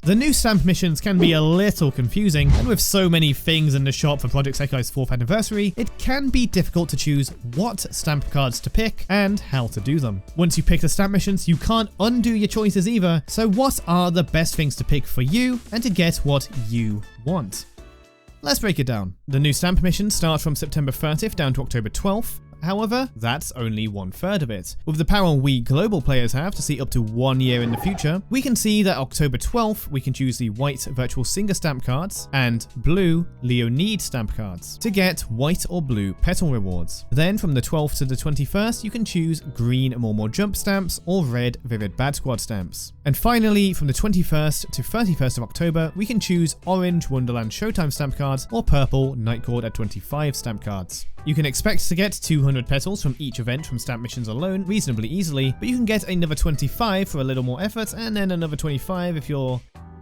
The new stamp missions can be a little confusing, and with so many things in the shop for Project Sekai's 4th anniversary, it can be difficult to choose what stamp cards to pick and how to do them. Once you pick the stamp missions, you can't undo your choices either, so what are the best things to pick for you and to get what you want? Let's break it down. The new stamp missions start from September 30th down to October 12th. However, that's only 1/3 of it. With the power we global players have to see up to 1 year in the future, we can see that October 12th we can choose the white Virtual Singer stamp cards and blue Leonid stamp cards to get white or blue petal rewards. Then from the 12th to the 21st you can choose green More Jump stamps or red Vivid Bad Squad stamps. And finally from the 21st to 31st of October we can choose orange Wonderland Showtime stamp cards or purple Night Court at 25 stamp cards. You can expect to get 200 petals from each event from stamp missions alone reasonably easily, but you can get another 25 for a little more effort and then another 25 if you're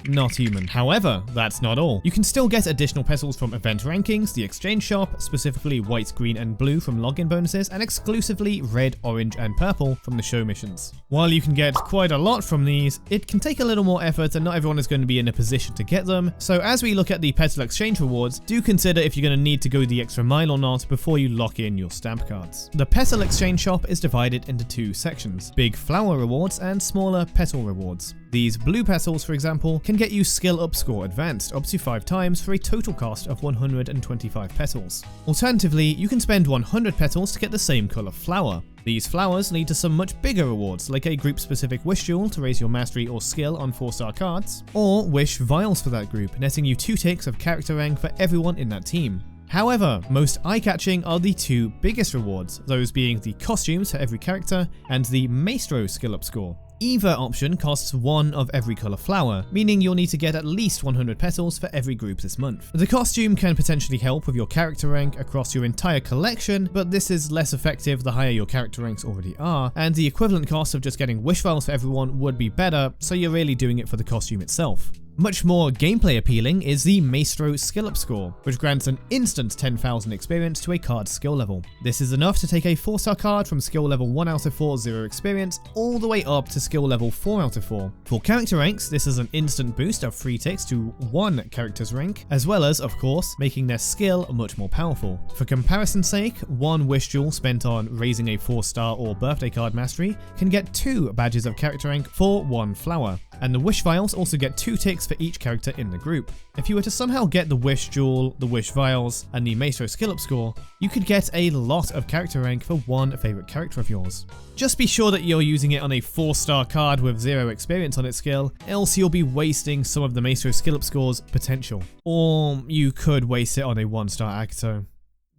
not human. However, that's not all. You can still get additional petals from event rankings, the exchange shop, specifically white, green and blue from login bonuses, and exclusively red, orange and purple from the show missions. While you can get quite a lot from these, it can take a little more effort and not everyone is going to be in a position to get them. So as we look at the petal exchange rewards, do consider if you're going to need to go the extra mile or not before you lock in your stamp cards. The petal exchange shop is divided into 2 sections, big flower rewards and smaller petal rewards. These blue petals, for example, can get you skill up score advanced up to 5 times for a total cost of 125 petals. Alternatively, you can spend 100 petals to get the same colour flower. These flowers lead to some much bigger rewards, like a group specific wish jewel to raise your mastery or skill on 4-star cards, or wish vials for that group, netting you 2 ticks of character rank for everyone in that team. However, most eye-catching are the 2 biggest rewards, those being the costumes for every character and the Maestro skill up score. Either option costs 1 of every colour flower, meaning you'll need to get at least 100 petals for every group this month. The costume can potentially help with your character rank across your entire collection, but this is less effective the higher your character ranks already are, and the equivalent cost of just getting wish vials for everyone would be better, so you're really doing it for the costume itself. Much more gameplay appealing is the Maestro skill up score, which grants an instant 10,000 experience to a card's skill level. This is enough to take a 4-star card from skill level 1 out of 4 0 experience all the way up to skill level 4 out of 4. For character ranks, this is an instant boost of 3 ticks to 1 character's rank, as well as, of course, making their skill much more powerful. For comparison's sake, 1 wish jewel spent on raising a 4-star or birthday card mastery can get 2 badges of character rank for 1 flower. And the wish vials also get 2 ticks for each character in the group. If you were to somehow get the wish jewel, the wish vials, and the Maestro skill up score, you could get a lot of character rank for 1 favourite character of yours. Just be sure that you're using it on a 4-star card with 0 experience on its skill, else you'll be wasting some of the Maestro skill up score's potential. Or you could waste it on a 1-star Agito.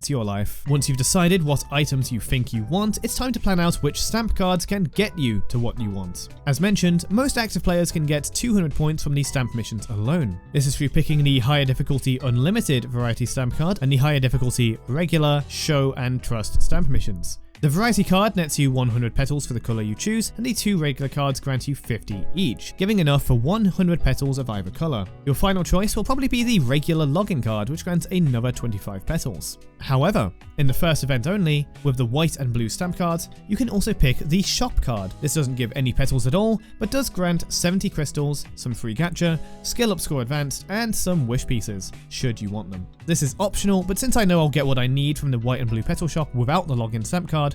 It's your life. Once you've decided what items you think you want, it's time to plan out which stamp cards can get you to what you want. As mentioned, most active players can get 200 points from these stamp missions alone. This is through picking the higher difficulty Unlimited variety stamp card and the higher difficulty Regular, Show and Trust stamp missions. The variety card nets you 100 petals for the colour you choose, and the 2 regular cards grant you 50 each, giving enough for 100 petals of either colour. Your final choice will probably be the regular login card, which grants another 25 petals. However, in the first event only, with the white and blue stamp cards, you can also pick the shop card. This doesn't give any petals at all, but does grant 70 crystals, some free gacha, skill up score advanced, and some wish pieces, should you want them. This is optional, but since I know I'll get what I need from the white and blue petal shop without the login stamp card,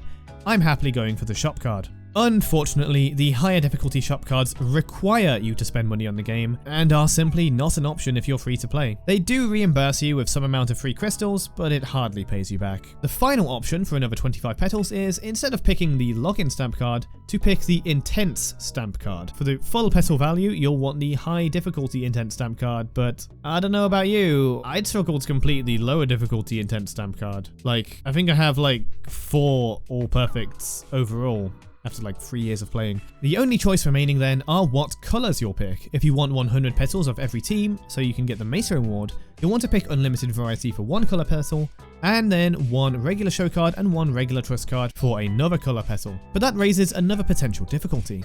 I'm happily going for the shop card. Unfortunately, the higher difficulty shop cards require you to spend money on the game and are simply not an option if you're free to play. They do reimburse you with some amount of free crystals, but it hardly pays you back. The final option for another 25 petals is, instead of picking the login stamp card, to pick the intense stamp card. For the full petal value, you'll want the high difficulty intense stamp card, but I don't know about you, I'd struggle to complete the lower difficulty intense stamp card. Like, I think I have like 4 all perfects overall after like 3 years of playing. The only choice remaining then are what colours you'll pick. If you want 100 petals of every team, so you can get the Maestro reward, you'll want to pick unlimited variety for 1 colour petal, and then 1 regular show card and 1 regular trust card for another colour petal. But that raises another potential difficulty.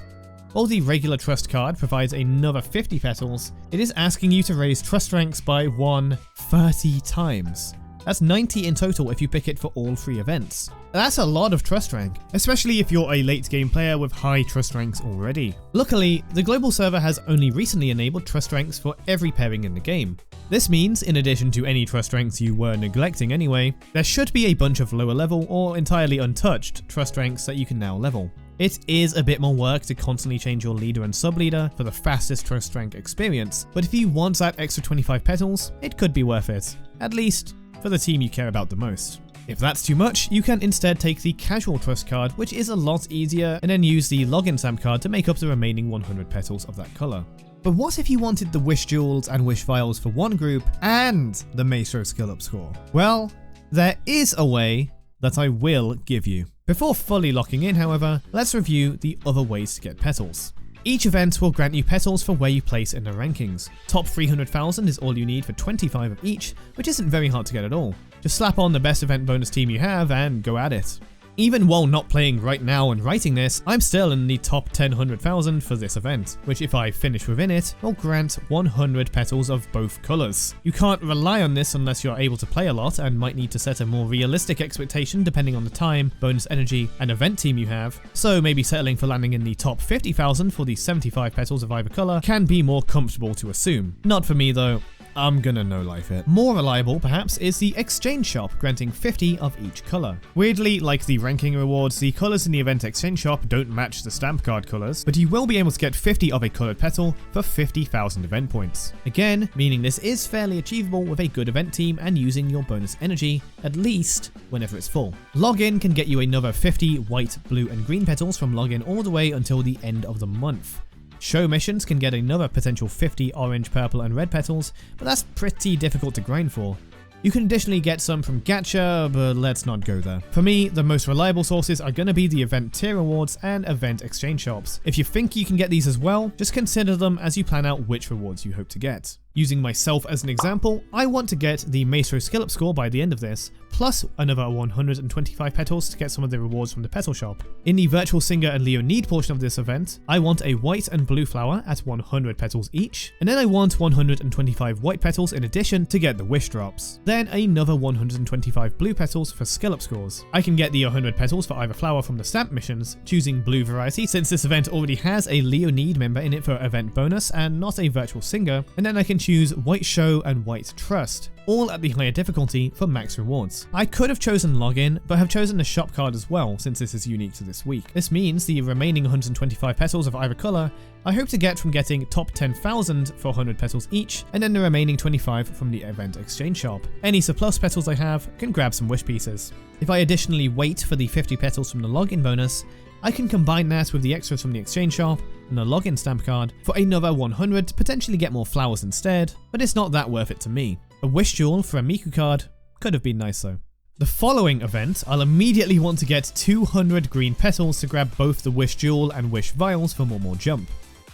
While the regular trust card provides another 50 petals, it is asking you to raise trust ranks by 30 times. That's 90 in total if you pick it for all 3 events. That's a lot of trust rank, especially if you're a late game player with high trust ranks already. Luckily, the global server has only recently enabled trust ranks for every pairing in the game. This means, in addition to any trust ranks you were neglecting anyway, there should be a bunch of lower level or entirely untouched trust ranks that you can now level. It is a bit more work to constantly change your leader and sub-leader for the fastest trust rank experience, but if you want that extra 25 petals, it could be worth it, at least for the team you care about the most. If that's too much, you can instead take the casual trust card, which is a lot easier, and then use the login stamp card to make up the remaining 100 petals of that colour. But what if you wanted the wish jewels and wish vials for one group and the Maestro skill up score? Well, there is a way that I will give you. Before fully locking in, however, let's review the other ways to get petals. Each event will grant you petals for where you place in the rankings. Top 300,000 is all you need for 25 of each, which isn't very hard to get at all. Just slap on the best event bonus team you have and go at it. Even while not playing right now and writing this, I'm still in the top 100,000 for this event, which if I finish within it, will grant 100 petals of both colours. You can't rely on this unless you're able to play a lot and might need to set a more realistic expectation depending on the time, bonus energy, and event team you have, so maybe settling for landing in the top 50,000 for the 75 petals of either colour can be more comfortable to assume. Not for me though. I'm gonna no-life it. More reliable, perhaps, is the exchange shop, granting 50 of each colour. Weirdly, like the ranking rewards, the colours in the event exchange shop don't match the stamp card colours, but you will be able to get 50 of a coloured petal for 50,000 event points. Again, meaning this is fairly achievable with a good event team and using your bonus energy, at least whenever it's full. Login can get you another 50 white, blue and green petals from login all the way until the end of the month. Show missions can get another potential 50 orange, purple and red petals, but that's pretty difficult to grind for. You can additionally get some from Gacha, but let's not go there. For me, the most reliable sources are going to be the event tier rewards and event exchange shops. If you think you can get these as well, just consider them as you plan out which rewards you hope to get. Using myself as an example, I want to get the Maestro skill up score by the end of this, plus another 125 petals to get some of the rewards from the petal shop. In the Virtual Singer and Leonid portion of this event, I want a white and blue flower at 100 petals each, and then I want 125 white petals in addition to get the wish drops. Then another 125 blue petals for skill up scores. I can get the 100 petals for either flower from the stamp missions, choosing blue variety since this event already has a Leonid member in it for event bonus and not a Virtual Singer, and then I can choose white show and white trust, all at the higher difficulty for max rewards. I could have chosen login, but have chosen the shop card as well since this is unique to this week. This means the remaining 125 petals of either colour I hope to get from getting top 10,000 for 100 petals each, and then the remaining 25 from the event exchange shop. Any surplus petals I have can grab some wish pieces. If I additionally wait for the 50 petals from the login bonus, I can combine that with the extras from the exchange shop and the login stamp card for another 100 to potentially get more flowers instead, but it's not that worth it to me. A wish jewel for a Miku card could have been nice though. The following event, I'll immediately want to get 200 green petals to grab both the wish jewel and wish vials for more jump.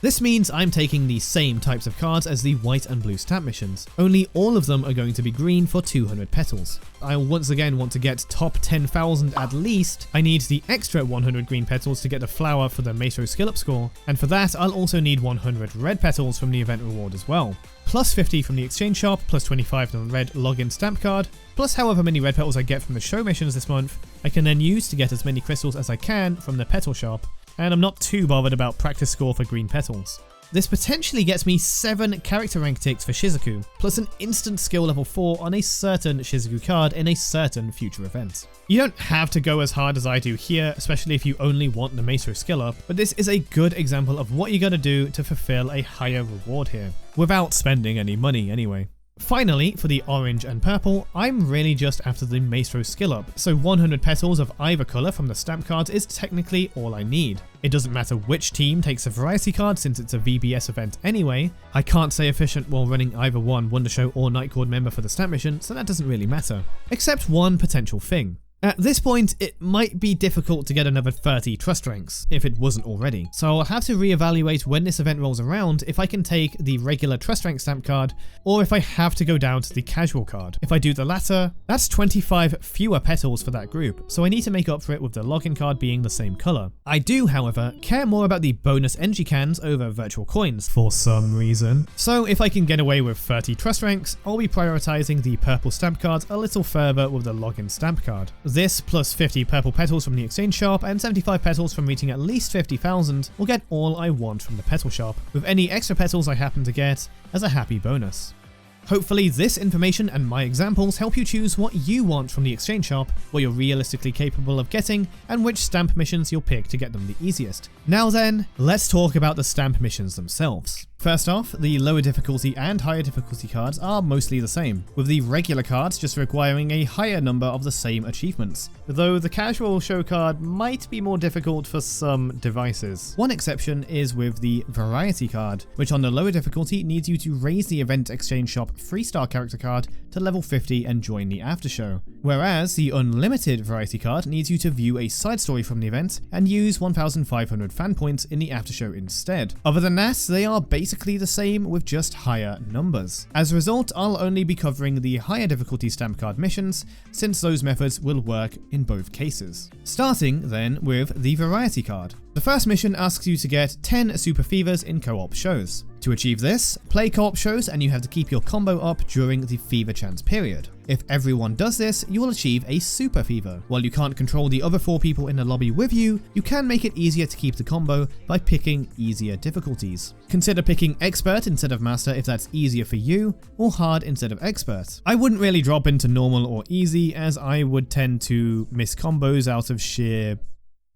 This means I'm taking the same types of cards as the white and blue stamp missions, only all of them are going to be green for 200 petals. I'll once again want to get top 10,000 at least. I need the extra 100 green petals to get the flower for the Maestro skill up score, and for that I'll also need 100 red petals from the event reward as well. Plus 50 from the exchange shop, plus 25 from the red login stamp card, plus however many red petals I get from the show missions this month, I can then use to get as many crystals as I can from the petal shop, and I'm not too bothered about practice score for green petals. This potentially gets me 7 character rank ticks for Shizuku, plus an instant skill level 4 on a certain Shizuku card in a certain future event. You don't have to go as hard as I do here, especially if you only want the Maestro skill up, but this is a good example of what you gotta do to fulfill a higher reward here, without spending any money anyway. Finally, for the orange and purple, I'm really just after the Maestro skill up, so 100 petals of either colour from the stamp cards is technically all I need. It doesn't matter which team takes a variety card since it's a VBS event anyway. I can't stay efficient while running either one Wonder Show or Night Court member for the stamp mission, so that doesn't really matter. Except one potential thing. At this point, it might be difficult to get another 30 trust ranks, if it wasn't already. So I'll have to reevaluate when this event rolls around if I can take the regular trust rank stamp card, or if I have to go down to the casual card. If I do the latter, that's 25 fewer petals for that group, so I need to make up for it with the login card being the same color. I do, however, care more about the bonus energy cans over virtual coins, for some reason. So if I can get away with 30 trust ranks, I'll be prioritizing the purple stamp cards a little further with the login stamp card. This plus 50 purple petals from the exchange shop and 75 petals from reaching at least 50,000 will get all I want from the petal shop, with any extra petals I happen to get as a happy bonus. Hopefully this information and my examples help you choose what you want from the exchange shop, what you're realistically capable of getting, and which stamp missions you'll pick to get them the easiest. Now then, let's talk about the stamp missions themselves. First off, the lower difficulty and higher difficulty cards are mostly the same, with the regular cards just requiring a higher number of the same achievements, though the casual show card might be more difficult for some devices. One exception is with the variety card, which on the lower difficulty needs you to raise the event exchange shop 3-star character card to level 50 and join the after show, whereas the unlimited variety card needs you to view a side story from the event and use 1,500 fan points in the after show instead. Other than that, they are basically the same with just higher numbers. As a result, I'll only be covering the higher difficulty stamp card missions, since those methods will work in both cases. Starting then with the variety card. The first mission asks you to get 10 super fevers in co-op shows. To achieve this, play co-op shows and you have to keep your combo up during the fever chance period. If everyone does this, you will achieve a super fever. While you can't control the other 4 people in the lobby with you, you can make it easier to keep the combo by picking easier difficulties. Consider picking expert instead of master if that's easier for you, or hard instead of expert. I wouldn't really drop into normal or easy, as I would tend to miss combos out of sheer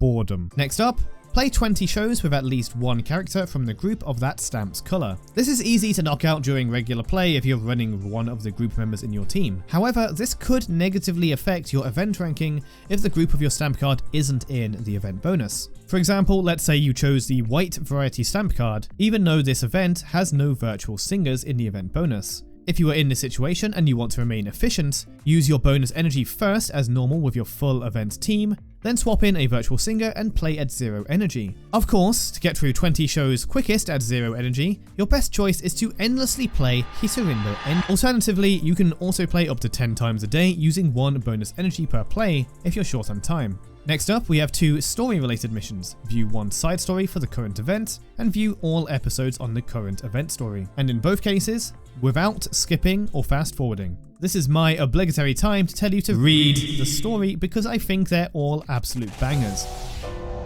boredom. Next up, play 20 shows with at least one character from the group of that stamp's color. This is easy to knock out during regular play if you're running one of the group members in your team. However, this could negatively affect your event ranking if the group of your stamp card isn't in the event bonus. For example, let's say you chose the white variety stamp card, even though this event has no virtual singers in the event bonus. If you are in this situation and you want to remain efficient, use your bonus energy first as normal with your full event team, then swap in a virtual singer and play at 0 energy. Of course, to get through 20 shows quickest at 0 energy, your best choice is to endlessly play Hisarindo. Alternatively, you can also play up to 10 times a day using 1 bonus energy per play if you're short on time. Next up, we have 2 story-related missions. View 1 side story for the current event, and view all episodes on the current event story. And in both cases, without skipping or fast forwarding. This is my obligatory time to tell you to read the story because I think they're all absolute bangers.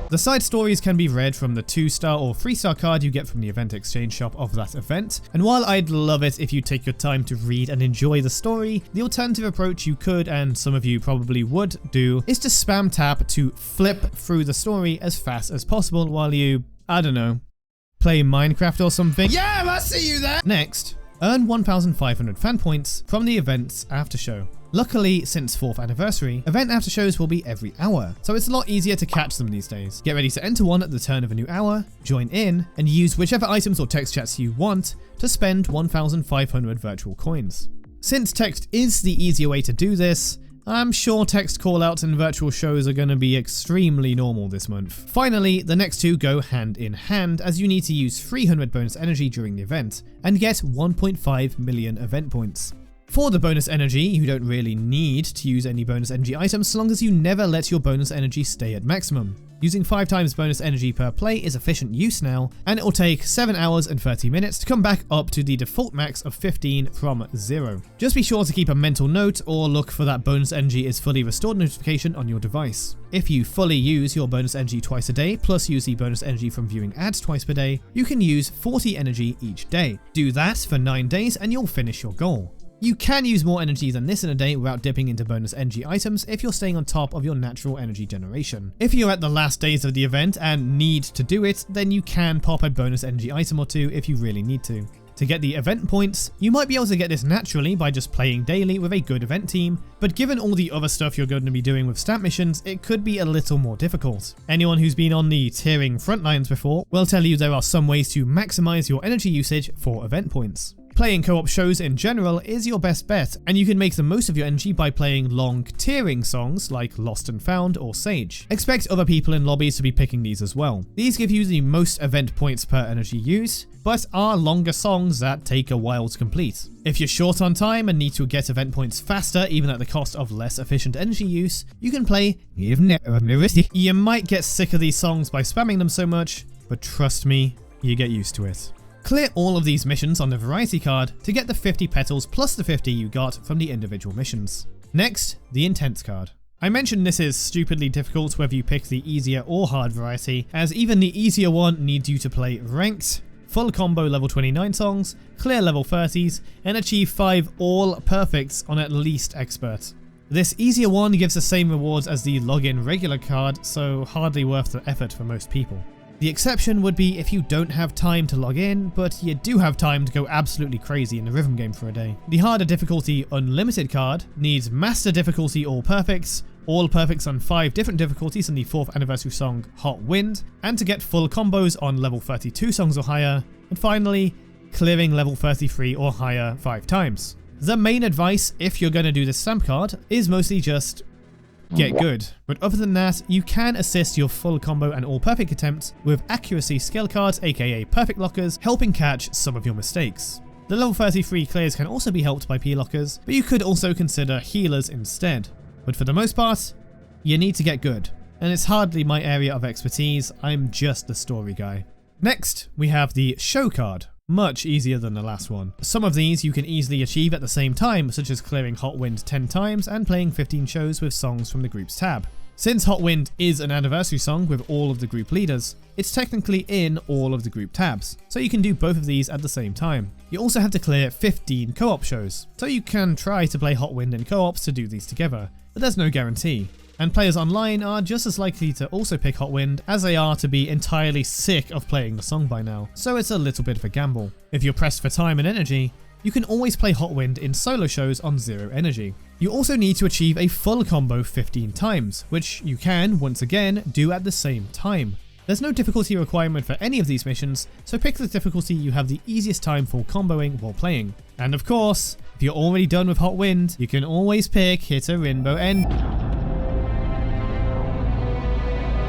The side stories can be read from the 2-star or 3-star card you get from the event exchange shop of that event, and while I'd love it if you take your time to read and enjoy the story, the alternative approach you could, and some of you probably would do, is to spam tap to flip through the story as fast as possible while you, I don't know, play Minecraft or something. Yeah, I see you there! Next, earn 1,500 fan points from the event's after show. Luckily, since 4th anniversary, event after shows will be every hour, so it's a lot easier to catch them these days. Get ready to enter one at the turn of a new hour, join in, and use whichever items or text chats you want to spend 1,500 virtual coins. Since text is the easier way to do this, I'm sure text callouts and virtual shows are going to be extremely normal this month. Finally, the next 2 go hand in hand as you need to use 300 bonus energy during the event and get 1.5 million event points. For the bonus energy, you don't really need to use any bonus energy items so long as you never let your bonus energy stay at maximum. Using 5 times bonus energy per play is efficient use now, and it will take 7 hours and 30 minutes to come back up to the default max of 15 from 0. Just be sure to keep a mental note or look for that bonus energy is fully restored notification on your device. If you fully use your bonus energy twice a day, plus use the bonus energy from viewing ads twice per day, you can use 40 energy each day. Do that for 9 days and you'll finish your goal. You can use more energy than this in a day without dipping into bonus energy items if you're staying on top of your natural energy generation. If you're at the last days of the event and need to do it, then you can pop a bonus energy item or 2 if you really need to. To get the event points, you might be able to get this naturally by just playing daily with a good event team, but given all the other stuff you're going to be doing with stamp missions, it could be a little more difficult. Anyone who's been on the tiering front lines before will tell you there are some ways to maximize your energy usage for event points. Playing co-op shows in general is your best bet, and you can make the most of your energy by playing long tiering songs like Lost and Found or Sage. Expect other people in lobbies to be picking these as well. These give you the most event points per energy used, but are longer songs that take a while to complete. If you're short on time and need to get event points faster, even at the cost of less efficient energy use, you can play You might get sick of these songs by spamming them so much, but trust me, you get used to it. Clear all of these missions on the variety card to get the 50 petals plus the 50 you got from the individual missions. Next, the intense card. I mentioned this is stupidly difficult whether you pick the easier or hard variety, as even the easier one needs you to play ranked, full combo level 29 songs, clear level 30s, and achieve 5 all perfects on at least expert. This easier one gives the same rewards as the login regular card, so hardly worth the effort for most people. The exception would be if you don't have time to log in, but you do have time to go absolutely crazy in the rhythm game for a day. The harder difficulty unlimited card needs master difficulty all perfects on 5 different difficulties in the 4th anniversary song Hot Wind, and to get full combos on level 32 songs or higher, and finally, clearing level 33 or higher 5 times. The main advice if you're going to do this stamp card is mostly just get good, but other than that, you can assist your full combo and all perfect attempts with accuracy skill cards, aka perfect lockers, helping catch some of your mistakes. The level 33 clears can also be helped by P-lockers, but you could also consider healers instead. But for the most part, you need to get good, and it's hardly my area of expertise, I'm just the story guy. Next, we have the show card. Much easier than the last one. Some of these you can easily achieve at the same time, such as clearing Hot Wind 10 times and playing 15 shows with songs from the group's tab. Since Hot Wind is an anniversary song with all of the group leaders, it's technically in all of the group tabs, so you can do both of these at the same time. You also have to clear 15 co-op shows, so you can try to play Hot Wind in co-ops to do these together, but there's no guarantee. And players online are just as likely to also pick Hot Wind as they are to be entirely sick of playing the song by now, so it's a little bit of a gamble. If you're pressed for time and energy, you can always play Hot Wind in solo shows on 0 energy. You also need to achieve a full combo 15 times, which you can, once again, do at the same time. There's no difficulty requirement for any of these missions, so pick the difficulty you have the easiest time for comboing while playing. And of course, if you're already done with Hot Wind, you can always pick Hit a Rainbow End.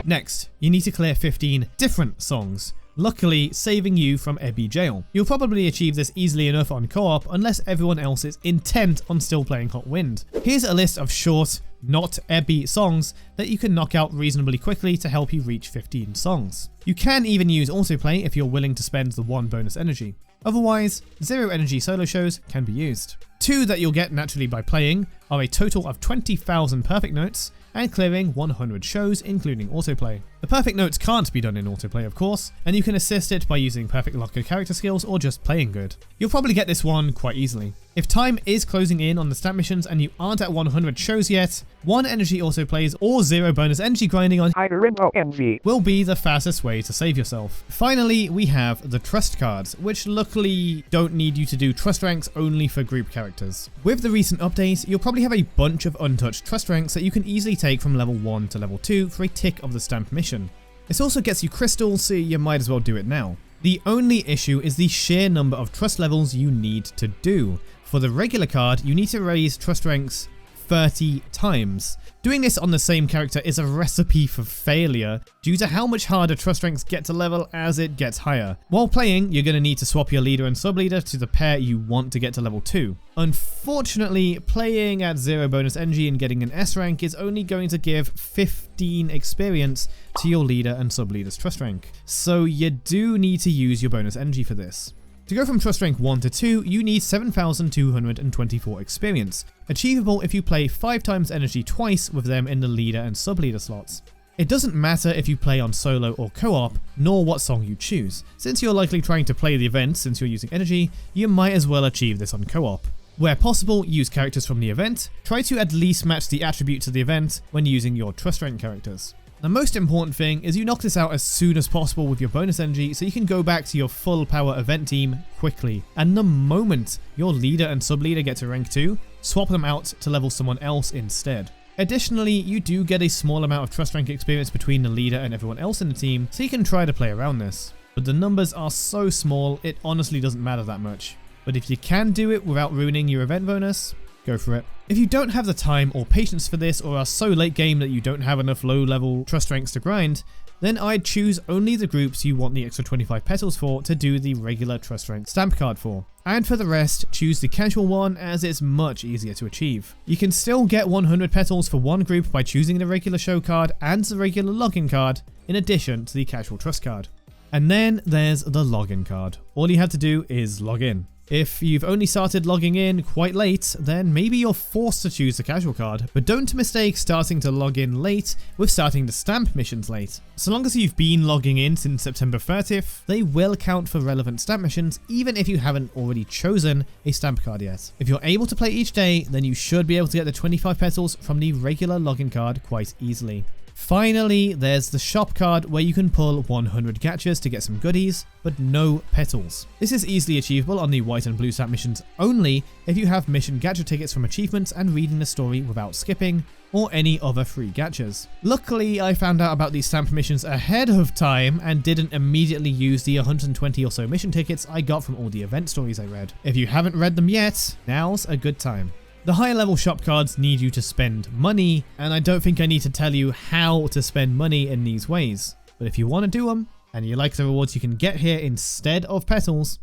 Next, you need to clear 15 different songs, luckily saving you from Ebby jail. You'll probably achieve this easily enough on co-op unless everyone else is intent on still playing Hot Wind. Here's a list of short, not Ebby songs that you can knock out reasonably quickly to help you reach 15 songs. You can even use autoplay if you're willing to spend the 1 bonus energy. Otherwise, 0 energy solo shows can be used. 2 that you'll get naturally by playing are a total of 20,000 perfect notes and clearing 100 shows including autoplay. The perfect notes can't be done in autoplay of course, and you can assist it by using perfect locker character skills or just playing good. You'll probably get this one quite easily. If time is closing in on the stamp missions and you aren't at 100 shows yet, 1 energy autoplays or 0 bonus energy grinding on Rainbow Envy will be the fastest way to save yourself. Finally, we have the trust cards, which luckily don't need you to do trust ranks only for group characters. With the recent update, you'll probably have a bunch of untouched trust ranks that you can easily take from level 1 to level 2 for a tick of the stamp mission. This also gets you crystals, so you might as well do it now. The only issue is the sheer number of trust levels you need to do. For the regular card, you need to raise trust ranks 30 times. Doing this on the same character is a recipe for failure due to how much harder trust ranks get to level as it gets higher. While playing, you're going to need to swap your leader and sub-leader to the pair you want to get to level 2. Unfortunately, playing at 0 bonus energy and getting an S rank is only going to give 15 experience to your leader and sub-leader's trust rank. So you do need to use your bonus energy for this. To go from trust rank 1 to 2, you need 7,224 experience, achievable if you play 5 times energy twice with them in the leader and sub-leader slots. It doesn't matter if you play on solo or co-op, nor what song you choose. Since you're likely trying to play the event since you're using energy, you might as well achieve this on co-op. Where possible, use characters from the event. Try to at least match the attributes of the event when using your trust rank characters. The most important thing is you knock this out as soon as possible with your bonus energy so you can go back to your full power event team quickly. And the moment your leader and sub-leader get to rank 2, swap them out to level someone else instead. Additionally, you do get a small amount of trust rank experience between the leader and everyone else in the team, so you can try to play around this. But the numbers are so small, it honestly doesn't matter that much. But if you can do it without ruining your event bonus, go for it. If you don't have the time or patience for this, or are so late game that you don't have enough low level trust ranks to grind, then I'd choose only the groups you want the extra 25 petals for to do the regular trust rank stamp card for. And for the rest, choose the casual one as it's much easier to achieve. You can still get 100 petals for one group by choosing the regular show card and the regular login card, in addition to the casual trust card. And then there's the login card. All you have to do is log in. If you've only started logging in quite late, then maybe you're forced to choose the casual card, but don't mistake starting to log in late with starting the stamp missions late. So long as you've been logging in since September 30th, they will count for relevant stamp missions even if you haven't already chosen a stamp card yet. If you're able to play each day, then you should be able to get the 25 petals from the regular login card quite easily. Finally, there's the shop card where you can pull 100 gachas to get some goodies, but no petals. This is easily achievable on the white and blue stamp missions only if you have mission gacha tickets from achievements and reading the story without skipping, or any other free gachas. Luckily, I found out about these stamp missions ahead of time and didn't immediately use the 120 or so mission tickets I got from all the event stories I read. If you haven't read them yet, now's a good time. The higher level shop cards need you to spend money, and I don't think I need to tell you how to spend money in these ways. But if you want to do them, and you like the rewards you can get here instead of petals,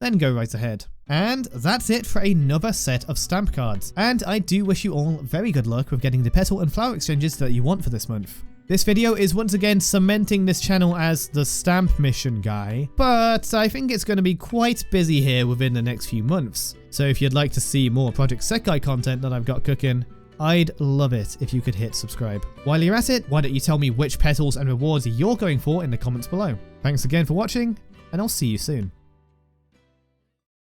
then go right ahead. And that's it for another set of stamp cards. And I do wish you all very good luck with getting the petal and flower exchanges that you want for this month. This video is once again cementing this channel as the stamp mission guy, but I think it's going to be quite busy here within the next few months. So if you'd like to see more Project Sekai content that I've got cooking, I'd love it if you could hit subscribe. While you're at it, why don't you tell me which petals and rewards you're going for in the comments below. Thanks again for watching, and I'll see you soon.